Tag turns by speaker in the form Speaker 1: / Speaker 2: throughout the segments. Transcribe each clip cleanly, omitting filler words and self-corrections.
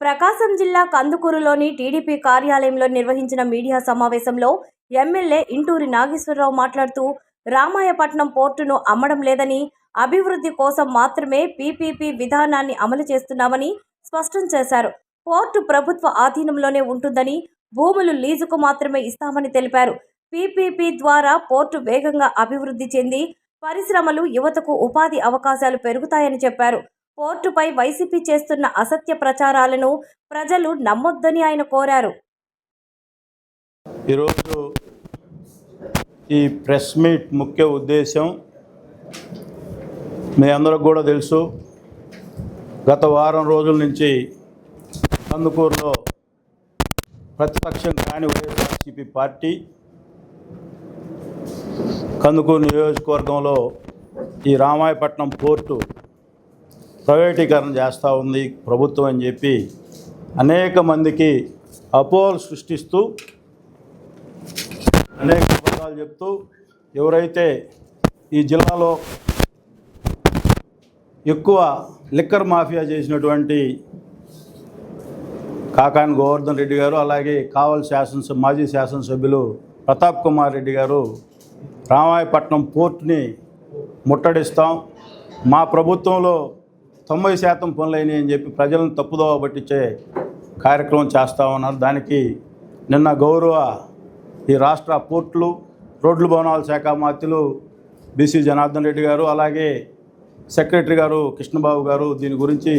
Speaker 1: ప్రకాశం జిల్లా కందుకూరులోని టీడీపీ కార్యాలయంలో నిర్వహించిన మీడియా సమావేశంలో ఎమ్మెల్యే ఇంటూరి నాగేశ్వరరావు మాట్లాడుతూ రామాయపట్నం పోర్టును అమ్మడం లేదని, అభివృద్ధి కోసం మాత్రమే పీపీపీ విధానాన్ని అమలు చేస్తున్నామని స్పష్టం చేశారు. పోర్టు ప్రభుత్వ ఆధీనంలోనే ఉంటుందని, భూములు లీజుకు మాత్రమే ఇస్తామని తెలిపారు. పీపీపీ ద్వారా పోర్టు వేగంగా అభివృద్ధి చెంది పరిశ్రమలు, యువతకు ఉపాధి అవకాశాలు పెరుగుతాయని చెప్పారు. పోర్టుపై వైసీపీ చేస్తున్న అసత్య ప్రచారాలను ప్రజలు నమ్మొద్దని ఆయన కోరారు.
Speaker 2: ఈరోజు ఈ ప్రెస్ మీట్ ముఖ్య ఉద్దేశం మీ అందరికి కూడా తెలుసు. గత వారం రోజుల నుంచి కందుకూరులో ప్రతిపక్షం కాని వైఎస్ఆర్సీపీ పార్టీ కందుకూరు నియోజకవర్గంలో ఈ రామాయపట్నం పోర్టు ప్రైవేటీకరణ చేస్తూ ఉంది ప్రభుత్వం అని చెప్పి అనేక మందికి అపోహలు సృష్టిస్తూ అనేక అబద్ధాలు చెప్తూ ఎవరైతే ఈ జిల్లాలో ఎక్కువ లిక్కర్ మాఫియా చేసినటువంటి కాకాని గోవర్ధన్ రెడ్డి గారు, అలాగే కావలి మాజీ శాసనసభ్యులు ప్రతాప్ కుమార్ రెడ్డి గారు రామాయపట్నం పోర్టుని ముట్టడిస్తాం, మా ప్రభుత్వంలో 90% పనులైనవి అని చెప్పి ప్రజలను తప్పుదోవ పట్టించే కార్యక్రమం చేస్తూ ఉన్నారు. దానికి నిన్న గౌరవ ఈ రాష్ట్ర పోర్టులు, రోడ్లు భవనాల శాఖ మంత్రులు బీసీ జనార్దన్ రెడ్డి గారు, అలాగే సెక్రటరీ గారు కృష్ణబాబు గారు దీని గురించి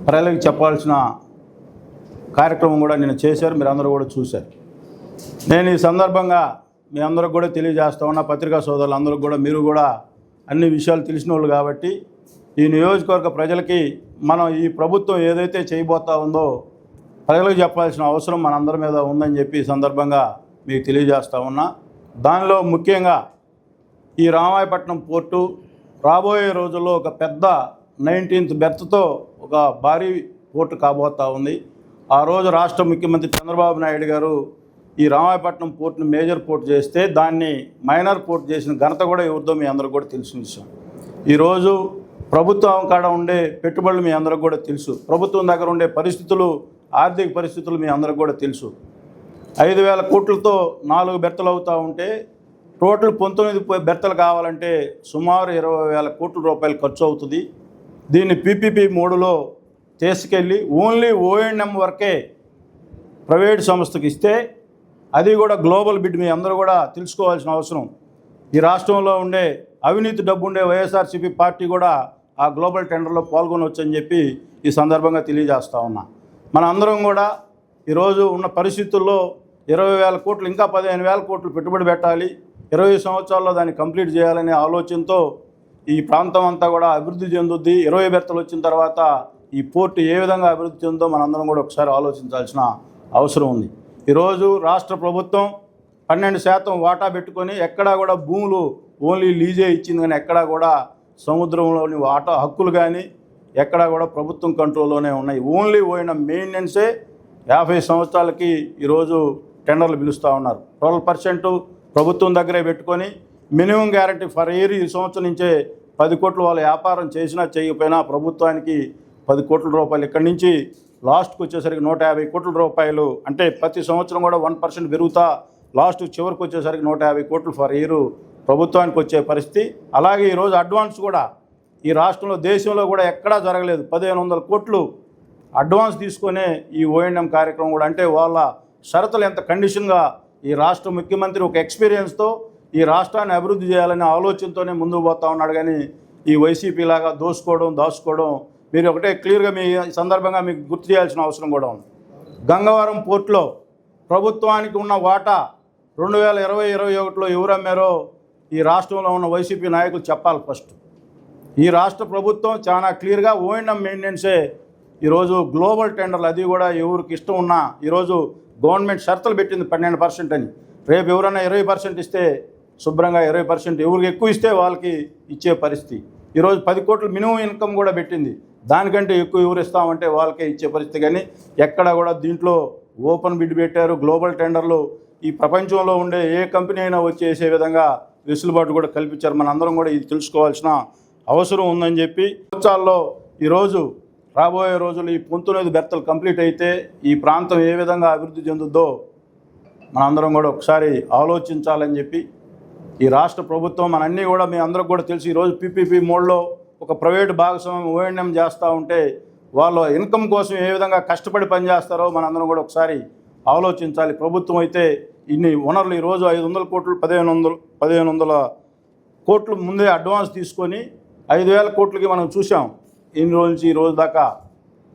Speaker 2: ప్రజలకు చెప్పాల్సిన కార్యక్రమం కూడా నేను చేశారు. మీరు అందరూ కూడా చూశారు. నేను ఈ సందర్భంగా మీ అందరికి కూడా తెలియజేస్తా ఉన్నా, పత్రికా సోదరులు అందరికి కూడా, మీరు కూడా అన్ని విషయాలు తెలిసిన వాళ్ళు కాబట్టి ఈ నియోజకవర్గ ప్రజలకి మనం ఈ ప్రభుత్వం ఏదైతే చేయబోతా ఉందో ప్రజలకు చెప్పాల్సిన అవసరం మనందరి మీద ఉందని చెప్పి ఈ సందర్భంగా మీకు తెలియజేస్తా ఉన్నా. దానిలో ముఖ్యంగా ఈ రామాయపట్నం పోర్టు రాబోయే రోజుల్లో ఒక పెద్ద 19th బెర్త్తో ఒక భారీ పోర్టు కాబోతూ ఉంది. ఆ రోజు రాష్ట్ర ముఖ్యమంత్రి చంద్రబాబు నాయుడు గారు ఈ రామాయపట్నం పోర్టును మేజర్ పోర్టు చేస్తే దాన్ని మైనర్ పోర్టు చేసిన ఘనత కూడా ఎవరిదో మీ అందరికీ కూడా తెలిసిన విషయం. ఈరోజు ప్రభుత్వం కాడ ఉండే పెట్టుబడులు మీ అందరికి కూడా తెలుసు. ప్రభుత్వం దగ్గర ఉండే పరిస్థితులు, ఆర్థిక పరిస్థితులు మీ అందరికి కూడా తెలుసు. 5,000 కోట్లతో 4 బెర్తలు అవుతూ ఉంటే టోటల్ 19 బెర్తలు కావాలంటే సుమారు 20,000 కోట్ల రూపాయలు ఖర్చు అవుతుంది. దీన్ని పీపీపీ మోడులో తీసుకెళ్ళి ఓన్లీ ఓఎండ్ఎం వరకే ప్రైవేట్ సంస్థకి ఇస్తే, అది కూడా గ్లోబల్ బిడ్ మీ అందరూ కూడా తెలుసుకోవాల్సిన అవసరం. ఈ రాష్ట్రంలో ఉండే అవినీతి డబ్బు ఉండే వైఎస్ఆర్సీపీ పార్టీ కూడా ఆ గ్లోబల్ టెండర్లో పాల్గొనవచ్చని చెప్పి ఈ సందర్భంగా తెలియజేస్తూ ఉన్నా. మన అందరం కూడా ఈరోజు ఉన్న పరిస్థితుల్లో 20,000 కోట్లు, ఇంకా 15,000 కోట్లు పెట్టుబడి పెట్టాలి, 20 సంవత్సరాల్లో దాన్ని కంప్లీట్ చేయాలనే ఆలోచనతో ఈ ప్రాంతం అంతా కూడా అభివృద్ధి చెందుద్ది. 20 బెర్తలు వచ్చిన తర్వాత ఈ పోర్టు ఏ విధంగా అభివృద్ధి చెందో మనందరం కూడా ఒకసారి ఆలోచించాల్సిన అవసరం ఉంది. ఈరోజు రాష్ట్ర ప్రభుత్వం 12% వాటా పెట్టుకొని ఎక్కడా కూడా భూములు ఓన్లీ లీజే ఇచ్చింది, కానీ ఎక్కడా కూడా సముద్రంలోని వాటా హక్కులు కానీ ఎక్కడా కూడా ప్రభుత్వం కంట్రోల్లోనే ఉన్నాయి. ఓన్లీ పోయిన మెయింటెనెన్సే 50 సంవత్సరాలకి ఈరోజు టెండర్లు పిలుస్తూ ఉన్నారు. 12% ప్రభుత్వం దగ్గరే పెట్టుకొని మినిమం గ్యారంటీ ఫర్ ఇయర్ ఈ సంవత్సరం నుంచే 10 కోట్లు వాళ్ళు వ్యాపారం చేసినా చేయకపోయినా ప్రభుత్వానికి 10 కోట్ల రూపాయలు, ఇక్కడి నుంచి లాస్ట్కి వచ్చేసరికి 150 కోట్ల రూపాయలు, అంటే ప్రతి సంవత్సరం కూడా 1% పెరుగుతా లాస్ట్ చివరికి వచ్చేసరికి 150 కోట్లు ఫర్ ఇయర్ ప్రభుత్వానికి వచ్చే పరిస్థితి. అలాగే ఈరోజు అడ్వాన్స్ కూడా ఈ రాష్ట్రంలో, దేశంలో కూడా ఎక్కడా జరగలేదు. 1,500 కోట్లు అడ్వాన్స్ తీసుకునే ఈ ఓఎండ్ఎం కార్యక్రమం కూడా, అంటే వాళ్ళ షరతులు ఎంత కండిషన్గా ఈ రాష్ట్ర ముఖ్యమంత్రి ఒక ఎక్స్పీరియన్స్తో ఈ రాష్ట్రాన్ని అభివృద్ధి చేయాలనే ఆలోచనతోనే ముందుకు పోతా ఉన్నాడు. కానీ ఈ వైసీపీ లాగా దాచుకోవడం మీరు ఒకటే క్లియర్గా మీ సందర్భంగా మీకు గుర్తు చేయాల్సిన అవసరం కూడా ఉంది. గంగవరం పోర్టులో ప్రభుత్వానికి ఉన్న వాటా 2020-21లో ఎవరు అమ్మారో ఈ రాష్ట్రంలో ఉన్న వైసీపీ నాయకులు చెప్పాలి. ఫస్ట్ ఈ రాష్ట్ర ప్రభుత్వం చాలా క్లియర్గా ఓఎండ్ఎం మెయింటెనెన్సే ఈరోజు గ్లోబల్ టెండర్లు, అది కూడా ఎవరికి ఇష్టం ఉన్నా ఈరోజు గవర్నమెంట్ షరతులు పెట్టింది 12% అని. రేపు ఎవరైనా 20% ఇస్తే శుభ్రంగా 20%, ఎవరికి ఎక్కువ ఇస్తే వాళ్ళకి ఇచ్చే పరిస్థితి. ఈరోజు 10 కోట్ల మినిమం ఇన్కమ్ కూడా పెట్టింది. దానికంటే ఎక్కువ ఎవరు ఇస్తామంటే వాళ్ళకే ఇచ్చే పరిస్థితి. కానీ ఎక్కడ కూడా దీంట్లో ఓపెన్ బిడ్ పెట్టారు, గ్లోబల్ టెండర్లు ఈ ప్రపంచంలో ఉండే ఏ కంపెనీ అయినా వచ్చేసే విధంగా వెసులుబాటు కూడా కల్పించారు. మనందరం కూడా ఇది తెలుసుకోవాల్సిన అవసరం ఉందని చెప్పి సంవత్సరాల్లో ఈరోజు రాబోయే రోజులు ఈ పొంతునేది బెర్తలు కంప్లీట్ అయితే ఈ ప్రాంతం ఏ విధంగా అభివృద్ధి చెందుద్దో మనందరం కూడా ఒకసారి ఆలోచించాలని చెప్పి ఈ రాష్ట్ర ప్రభుత్వం మనన్నీ కూడా మీ అందరికి కూడా తెలిసి ఈరోజు పీపీపీ మోడ్లో ఒక ప్రైవేటు భాగస్వామ్యం ఓఎన్ఎం చేస్తూ ఉంటే వాళ్ళ ఇన్కమ్ కోసం ఏ విధంగా కష్టపడి పనిచేస్తారో మనందరం కూడా ఒకసారి ఆలోచించాలి. ప్రభుత్వం అయితే ఇన్ని వనరులు ఈరోజు 500 కోట్లు 1500 కోట్లు ముందే అడ్వాన్స్ తీసుకొని 5000 కోట్లకి మనం చూసాం. ఇన్ని రోజు నుంచి ఈ రోజు దాకా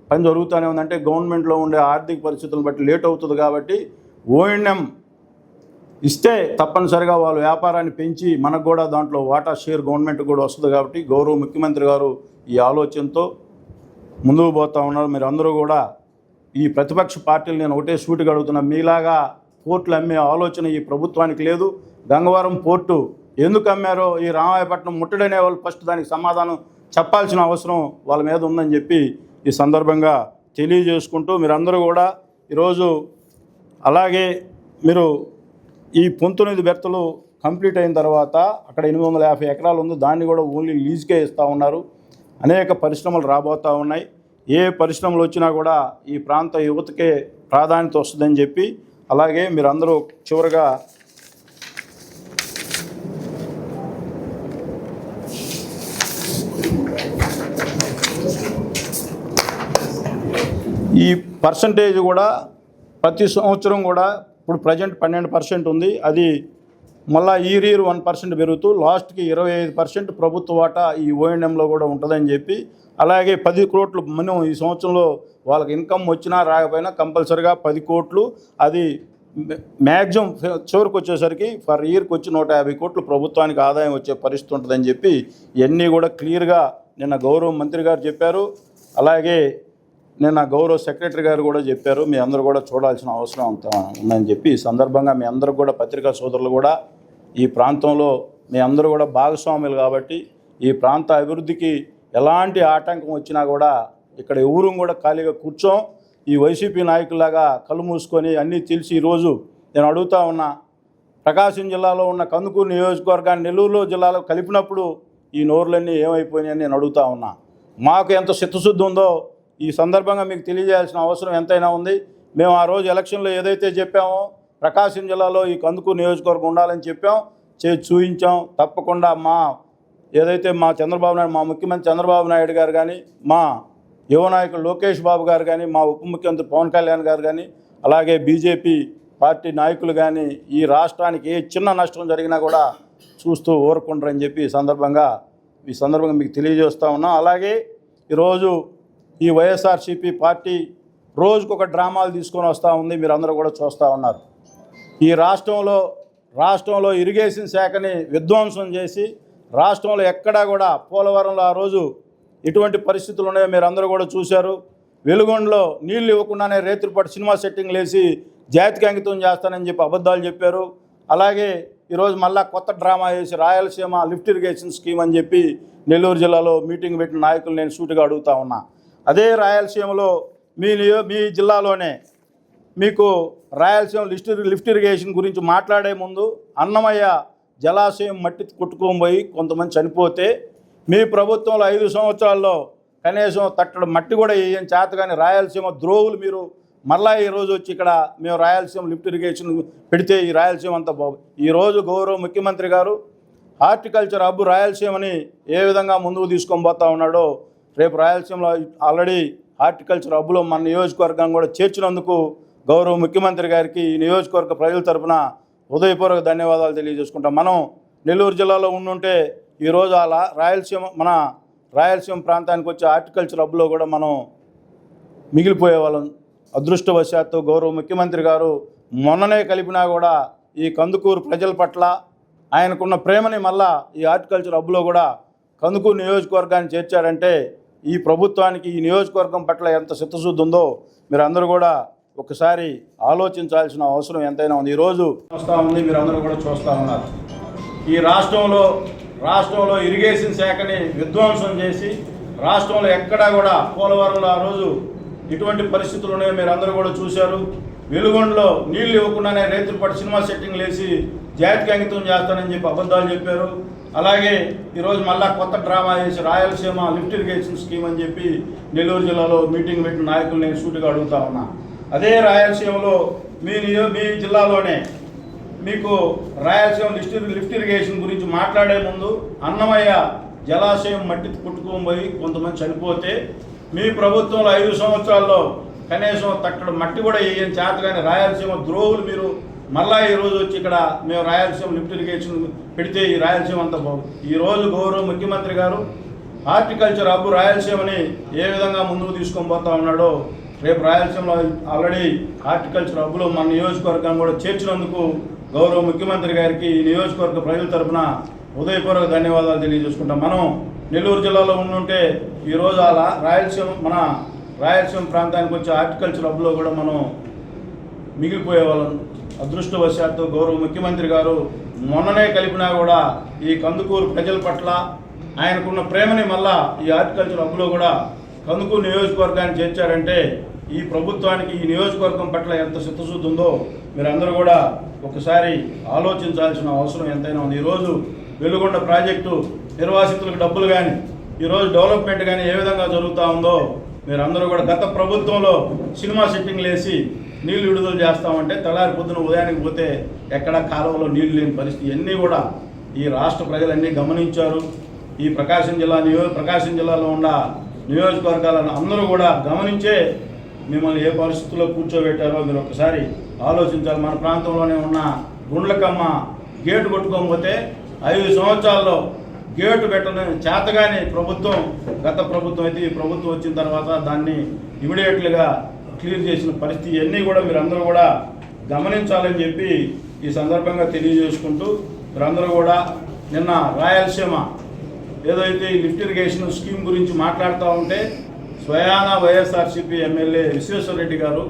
Speaker 2: పని జరుగుతూనే ఉందంటే గవర్నమెంట్లో ఉండే ఆర్థిక పరిస్థితులను బట్టి లేట్ అవుతుంది. కాబట్టి ఓఎన్ఎం ఇస్తే తప్పనిసరిగా వాళ్ళు వ్యాపారాన్ని పెంచి మనకు కూడా దాంట్లో వాటా షేర్ గవర్నమెంట్ కూడా వస్తుంది. కాబట్టి గౌరవ ముఖ్యమంత్రి గారు ఈ ఆలోచనతో ముందుకు పోతూ ఉన్నారు. మీరు అందరూ కూడా ఈ ప్రతిపక్ష పార్టీలు నేను ఒకటే సూటిగా అడుగుతున్నా, మీలాగా పోర్టులు అమ్మే ఆలోచన ఈ ప్రభుత్వానికి లేదు. గంగవరం పోర్టు ఎందుకు అమ్మారో ఈ రామాయపట్నం ముట్టడనే వాళ్ళు ఫస్ట్ దానికి సమాధానం చెప్పాల్సిన అవసరం వాళ్ళ మీద ఉందని చెప్పి ఈ సందర్భంగా తెలియజేసుకుంటూ మీరందరూ కూడా ఈరోజు అలాగే మీరు ఈ పొంతునేది బెర్తలు కంప్లీట్ అయిన తర్వాత అక్కడ 850 ఎకరాలు ఉంది, దాన్ని కూడా ఓన్లీ లీజ్కే ఇస్తూ ఉన్నారు. అనేక పరిశ్రమలు రాబోతూ ఉన్నాయి. ఏ పరిశ్రమలు వచ్చినా కూడా ఈ ప్రాంత యువతకే ప్రాధాన్యత వస్తుందని చెప్పి అలాగే మీరందరూ చివరిగా ఈ పర్సంటేజ్ కూడా ప్రతి సంవత్సరం కూడా ఇప్పుడు ప్రజెంట్ 12% ఉంది. అది మళ్ళీ ఇయర్ 1% పెరుగుతూ లాస్ట్కి 25% ప్రభుత్వ వాటా ఈ ఓఎన్ఎంలో కూడా ఉంటుందని చెప్పి అలాగే 10 కోట్లు మినిమం ఈ సంవత్సరంలో వాళ్ళకి ఇన్కమ్ వచ్చినా రాకపోయినా కంపల్సరిగా 10 కోట్లు అది మ్యాక్సిమం చివరికి వచ్చేసరికి ఫర్ ఇయర్కి వచ్చి 150 కోట్లు ప్రభుత్వానికి ఆదాయం వచ్చే పరిస్థితి ఉంటుందని చెప్పి ఇవన్నీ కూడా క్లియర్గా నిన్న గౌరవ మంత్రి గారు చెప్పారు. అలాగే నిన్న గౌరవ సెక్రటరీ గారు కూడా చెప్పారు. మీ అందరూ కూడా చూడాల్సిన అవసరం అంత ఉందని చెప్పి ఈ సందర్భంగా మీ అందరూ కూడా పత్రికా సోదరులు కూడా ఈ ప్రాంతంలో మీ అందరూ కూడా భాగస్వాములు కాబట్టి ఈ ప్రాంత అభివృద్ధికి ఎలాంటి ఆటంకం వచ్చినా కూడా ఇక్కడ ఎవరూ కూడా ఖాళీగా కూర్చోం. ఈ వైసీపీ నాయకులాగా కళ్ళు మూసుకొని అన్నీ తెలిసి ఈరోజు నేను అడుగుతా ఉన్నా, ప్రకాశం జిల్లాలో ఉన్న కందుకూరు నియోజకవర్గాన్ని నెల్లూరు జిల్లాలో కలిపినప్పుడు ఈ నోర్లన్నీ ఏమైపోయినాయని నేను అడుగుతా ఉన్నా. మాకు ఎంత చిత్తశుద్ధి ఉందో ఈ సందర్భంగా మీకు తెలియజేయాల్సిన అవసరం ఎంతైనా ఉంది. మేము ఆ రోజు ఎలక్షన్లో ఏదైతే చెప్పామో ప్రకాశం జిల్లాలో ఈ కందుకూరు నియోజకవర్గం ఉండాలని చెప్పాం, చూపించాం. తప్పకుండా ఏదైతే మా చంద్రబాబు నాయుడు మా ముఖ్యమంత్రి చంద్రబాబు నాయుడు గారు కానీ మా యువ నాయకులు లోకేష్ బాబు గారు కానీ మా ఉప ముఖ్యమంత్రి పవన్ కళ్యాణ్ గారు కానీ అలాగే బీజేపీ పార్టీ నాయకులు కానీ ఈ రాష్ట్రానికి ఏ చిన్న నష్టం జరిగినా కూడా చూస్తూ ఊరుకుంటారని చెప్పి ఈ సందర్భంగా మీకు తెలియజేస్తూ ఉన్నాం. అలాగే ఈరోజు ఈ వైఎస్ఆర్సీపీ పార్టీ రోజుకొక డ్రామాలు తీసుకొని వస్తూ ఉంది. మీరు అందరూ కూడా చూస్తూ ఉన్నారు. ఈ రాష్ట్రంలో ఇరిగేషన్ శాఖని విధ్వంసం చేసి రాష్ట్రంలో ఎక్కడా కూడా పోలవరంలో ఆ రోజు ఎటువంటి పరిస్థితులు ఉన్నాయో మీరు అందరూ కూడా చూశారు. వెలుగొండలో నీళ్లు ఇవ్వకుండానే రేతులపాటు సినిమా సెట్టింగ్లు వేసి జాతికి అంకితం చేస్తానని చెప్పి అబద్ధాలు చెప్పారు. అలాగే ఈరోజు మళ్ళా కొత్త డ్రామా వేసి రాయలసీమ లిఫ్ట్ ఇరిగేషన్ స్కీమ్ అని చెప్పి నెల్లూరు జిల్లాలో మీటింగ్ పెట్టిన నాయకులు నేను సూటిగా అడుగుతా ఉన్నా. అదే రాయలసీమలో మీ జిల్లాలోనే మీకు రాయలసీమ లిఫ్ట్ ఇరిగేషన్ గురించి మాట్లాడే ముందు అన్నమయ్య జలాశయం మట్టి కొట్టుకొని పోయి కొంతమంది చనిపోతే మీ ప్రభుత్వంలో 5 సంవత్సరాల్లో కనీసం తట్టడం మట్టి కూడా వేయని చేత కానీ రాయలసీమ ద్రోవులు మీరు మళ్ళా ఈరోజు వచ్చి ఇక్కడ మేము రాయలసీమ లిఫ్ట్ ఇరిగేషన్ పెడితే ఈ రాయలసీమ అంతా ఈరోజు గౌరవ ముఖ్యమంత్రి గారు హార్టికల్చర్ హబ్ రాయలసీమని ఏ విధంగా ముందుకు తీసుకొని పోతా ఉన్నాడో రేపు రాయలసీమలో ఆల్రెడీ హార్టికల్చర్ హబ్లో మన నియోజకవర్గం కూడా చేర్చినందుకు గౌరవ ముఖ్యమంత్రి గారికి ఈ నియోజకవర్గ ప్రజల తరఫున హృదయపూర్వక ధన్యవాదాలు తెలియజేసుకుంటాం. మనం నెల్లూరు జిల్లాలో ఉండుంటే ఈరోజు అలా మన రాయలసీమ ప్రాంతానికి వచ్చే హార్టికల్చర్ హబ్లో కూడా మనం మిగిలిపోయే వాళ్ళం. అదృష్టవశాత్తు గౌరవ ముఖ్యమంత్రి గారు మొన్ననే కలిపినా కూడా ఈ కందుకూరు ప్రజల పట్ల ఆయనకున్న ప్రేమని మళ్ళా ఈ హార్టికల్చర్ హబ్లో కూడా కందుకూరు నియోజకవర్గాన్ని చేర్చాడంటే ఈ ప్రభుత్వానికి ఈ నియోజకవర్గం పట్ల ఎంత చిత్తశుద్ధి ఉందో మీరు అందరూ కూడా ఒకసారి ఆలోచించాల్సిన అవసరం ఎంతైనా ఉంది. ఈరోజు వస్తూ ఉంది, మీరు అందరూ కూడా చూస్తూ ఉన్నారు. ఈ రాష్ట్రంలో ఇరిగేషన్ శాఖని విధ్వంసం చేసి రాష్ట్రంలో ఎక్కడా కూడా పోలవరంలో ఆ రోజు ఎటువంటి పరిస్థితులు ఉన్నాయో మీరు అందరూ కూడా చూశారు. వెలుగొండలో నీళ్లు ఇవ్వకుండానే రైతులపాటు సినిమా సెట్టింగ్లు వేసి జాతికి అంకితం చేస్తానని చెప్పి అబద్ధాలు చెప్పారు. అలాగే ఈరోజు మళ్ళా కొత్త డ్రామా చేసి రాయలసీమ లిఫ్ట్ ఇరిగేషన్ స్కీమ్ అని చెప్పి నెల్లూరు జిల్లాలో మీటింగ్ పెట్టిన నాయకులు నేను సూటిగా అడుగుతా ఉన్నా. అదే రాయలసీమలో మీ జిల్లాలోనే మీకు రాయలసీమ లిఫ్ట్ ఇరిగేషన్ గురించి మాట్లాడే ముందు అన్నమయ్య జలాశయం మట్టి కొట్టుకోబోయి కొంతమంది చనిపోతే మీ ప్రభుత్వంలో 5 సంవత్సరాల్లో కనీసం తక్కడ మట్టి కూడా వేయని చేత కానీ రాయలసీమ ద్రోహులు మీరు మళ్ళా ఈరోజు వచ్చి ఇక్కడ మేము రాయలసీమ లిఫ్ట్ ఇరిగేషన్ పెడితే ఈ రాయలసీమ అంతా బాగుంది. ఈరోజు గౌరవ ముఖ్యమంత్రి గారు హార్టికల్చర్ హబ్ రాయలసీమని ఏ విధంగా ముందుకు తీసుకొని పోతా ఉన్నాడో రేపు రాయలసీమలో ఆల్రెడీ హార్టికల్చర్ హబ్లో మన నియోజకవర్గాన్ని కూడా చేర్చినందుకు గౌరవ ముఖ్యమంత్రి గారికి ఈ నియోజకవర్గ ప్రజల తరఫున హృదయపూర్వక ధన్యవాదాలు తెలియజేసుకుంటాం. మనం నెల్లూరు జిల్లాలో ఉండుంటే ఈరోజు అలా రాయలసీమ ప్రాంతానికి వచ్చే హార్టికల్చర్ హబ్లో కూడా మనం మిగిలిపోయేవాళ్ళం. అదృష్టవశాత్తు గౌరవ ముఖ్యమంత్రి గారు మొన్ననే కలిపినా కూడా ఈ కందుకూరు ప్రజల పట్ల ఆయనకున్న ప్రేమని మళ్ళా ఈ హార్టికల్చర్ హబ్లో కూడా కందుకూరు నియోజకవర్గాన్ని చేర్చారంటే ఈ ప్రభుత్వానికి ఈ నియోజకవర్గం పట్ల ఎంత చిత్తశుద్ధి ఉందో మీరందరూ కూడా ఒకసారి ఆలోచించాల్సిన అవసరం ఎంతైనా ఉంది. ఈరోజు వెలుగొండ ప్రాజెక్టు నిర్వాసితులకు డబ్బులు కానీ ఈరోజు డెవలప్మెంట్ కానీ ఏ విధంగా జరుగుతూ ఉందో మీరందరూ కూడా గత ప్రభుత్వంలో సినిమా సెట్టింగ్లు వేసి నీళ్లు విడుదల చేస్తామంటే తెల్లారి పొద్దున ఉదయానికి పోతే ఎక్కడ కాలువలో నీళ్లు లేని పరిస్థితి ఇవన్నీ కూడా ఈ రాష్ట్ర ప్రజలన్నీ గమనించారు. ఈ ప్రకాశం జిల్లాలో ఉన్న నియోజకవర్గాలను అందరూ కూడా గమనించే మిమ్మల్ని ఏ పరిస్థితుల్లో కూర్చోబెట్టారో మీరు ఒకసారి ఆలోచించాలి. మన ప్రాంతంలోనే ఉన్న గుండ్లకమ్మ గేటు కొట్టుకోకపోతే 5 సంవత్సరాల్లో గేటు పెట్టని చేతగాని ప్రభుత్వం గత ప్రభుత్వం అయితే ఈ ప్రభుత్వం వచ్చిన తర్వాత దాన్ని ఇమీడియట్లుగా క్లియర్ చేసిన పరిస్థితి ఇవన్నీ కూడా మీరందరూ కూడా గమనించాలని చెప్పి ఈ సందర్భంగా తెలియజేసుకుంటూ మీరందరూ కూడా నిన్న రాయలసీమ ఏదైతే ఈ లిఫ్ట్ ఇరిగేషన్ స్కీమ్ గురించి మాట్లాడుతూ ఉంటే స్వయాన వైఎస్ఆర్సీపీ ఎమ్మెల్యే విశ్వేశ్వరరెడ్డి గారు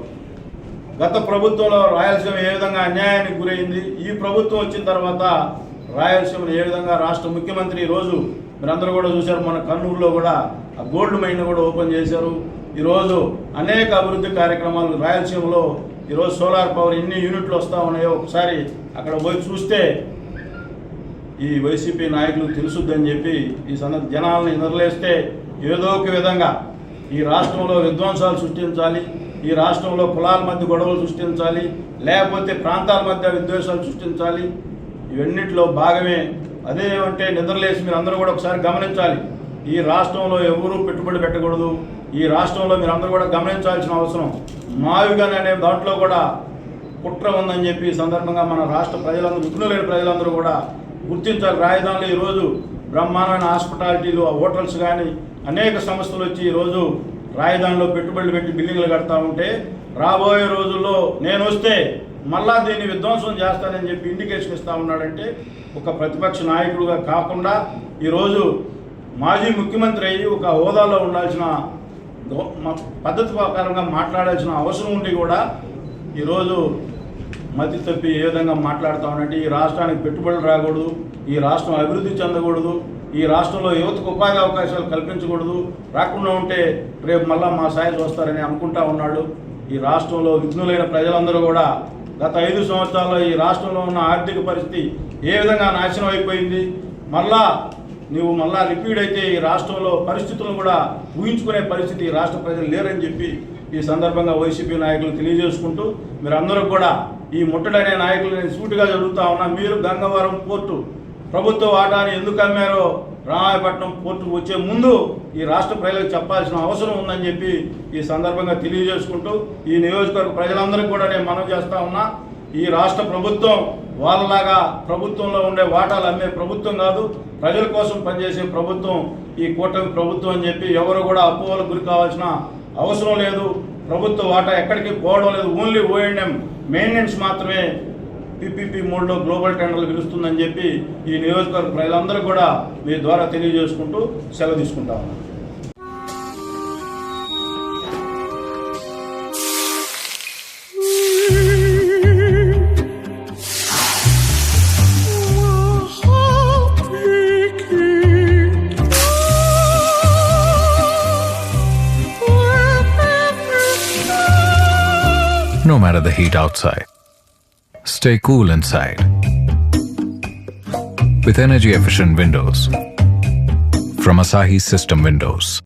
Speaker 2: గత ప్రభుత్వంలో రాయలసీమ ఏ విధంగా అన్యాయానికి గురైంది, ఈ ప్రభుత్వం వచ్చిన తర్వాత రాయలసీమను ఏ విధంగా రాష్ట్ర ముఖ్యమంత్రి ఈరోజు మీరందరూ కూడా చూశారు. మన కర్నూలులో కూడా ఆ గోల్డ్ మైన్ కూడా ఓపెన్ చేశారు. ఈరోజు అనేక అభివృద్ధి కార్యక్రమాలు రాయలసీమలో ఈరోజు సోలార్ పవర్ ఎన్ని యూనిట్లు వస్తూ ఉన్నాయో ఒకసారి అక్కడ పోయి చూస్తే ఈ వైసీపీ నాయకులు తెలుసుద్దని చెప్పి ఈ జనాలను నిద్రలేస్తే ఏదో ఒక విధంగా ఈ రాష్ట్రంలో విధ్వంసాలు సృష్టించాలి, ఈ రాష్ట్రంలో కులాల మధ్య గొడవలు సృష్టించాలి, లేకపోతే ప్రాంతాల మధ్య విద్వేషాలు సృష్టించాలి. ఇవన్నిటిలో భాగమే. అదేమంటే నిద్రలేసి మీరు అందరూ కూడా ఒకసారి గమనించాలి. ఈ రాష్ట్రంలో ఎవరూ పెట్టుబడి పెట్టకూడదు. ఈ రాష్ట్రంలో మీరు అందరూ కూడా గమనించాల్సిన అవసరం మావిగన్ అనే దాంట్లో కూడా కుట్ర ఉందని చెప్పి ఈ సందర్భంగా మన రాష్ట్ర ప్రజలందరూ విఘ్నులైన ప్రజలందరూ కూడా గుర్తించాలి. రాజధానిలో ఈరోజు బ్రహ్మాండమైన హాస్పిటాలిటీలు హోటల్స్ కానీ అనేక సంస్థలు వచ్చి ఈరోజు రాజధానిలో పెట్టుబడులు పెట్టి బిల్డింగ్లు కడతా ఉంటే రాబోయే రోజుల్లో నేను వస్తే మళ్ళా దీన్ని విధ్వంసం చేస్తానని చెప్పి ఇండికేషన్ ఇస్తూ ఉన్నాడంటే ఒక ప్రతిపక్ష నాయకుడుగా కాకుండా ఈరోజు మాజీ ముఖ్యమంత్రి అయ్యి ఒక హోదాలో ఉండాల్సిన పద్ధతి ప్రకారంగా మాట్లాడాల్సిన అవసరం ఉండి కూడా ఈరోజు మతి తప్పి ఏ విధంగా మాట్లాడుతూ ఉన్నట్టు ఈ రాష్ట్రానికి పెట్టుబడులు రాకూడదు, ఈ రాష్ట్రం అభివృద్ధి చెందకూడదు, ఈ రాష్ట్రంలో యువతకు ఉపాధి అవకాశాలు కల్పించకూడదు, రాకుండా ఉంటే రేపు మళ్ళా మా సాయం వస్తారని అనుకుంటా ఉన్నాడు. ఈ రాష్ట్రంలో విఘ్నులైన ప్రజలందరూ కూడా గత 5 సంవత్సరాల్లో ఈ రాష్ట్రంలో ఉన్న ఆర్థిక పరిస్థితి ఏ విధంగా నాశనం అయిపోయింది, నువ్వు మళ్ళా రిపీట్ అయితే ఈ రాష్ట్రంలో పరిస్థితులను కూడా ఊహించుకునే పరిస్థితి ఈ రాష్ట్ర ప్రజలు లేరని చెప్పి ఈ సందర్భంగా వైసీపీ నాయకులు తెలియజేసుకుంటూ మీరందరూ కూడా ఈ ముట్టడనే నాయకులని సూటిగా జరుగుతూ ఉన్నా. మీరు గంగవరం పోర్టు ప్రభుత్వ వాటాని ఎందుకు అమ్మారో రామాయపట్నం పోర్టు వచ్చే ముందు ఈ రాష్ట్ర ప్రజలకు చెప్పాల్సిన అవసరం ఉందని చెప్పి ఈ సందర్భంగా తెలియజేసుకుంటూ ఈ నియోజకవర్గ ప్రజలందరికీ కూడా నేను మనవి చేస్తా ఉన్నా. ఈ రాష్ట్ర ప్రభుత్వం వాళ్ళలాగా ప్రభుత్వంలో ఉండే వాటాలు అమ్మే ప్రభుత్వం కాదు, ప్రజల కోసం పనిచేసే ప్రభుత్వం ఈ కూటమి ప్రభుత్వం అని చెప్పి ఎవరు కూడా అపోహలకు గురి కావాల్సిన అవసరం లేదు. ప్రభుత్వ వాటా ఎక్కడికి పోవడం లేదు, ఓన్లీ O&M మెయింటెనెన్స్ మాత్రమే PPP మోడ్లో గ్లోబల్ టెండర్లు పిలుస్తుందని చెప్పి ఈ నియోజకవర్గ ప్రజలందరూ కూడా మీ ద్వారా తెలియజేసుకుంటూ సెలవు తీసుకుంటా ఉన్నాను.
Speaker 3: No matter the heat outside, stay cool inside. with energy efficient windows from Asahi System Windows.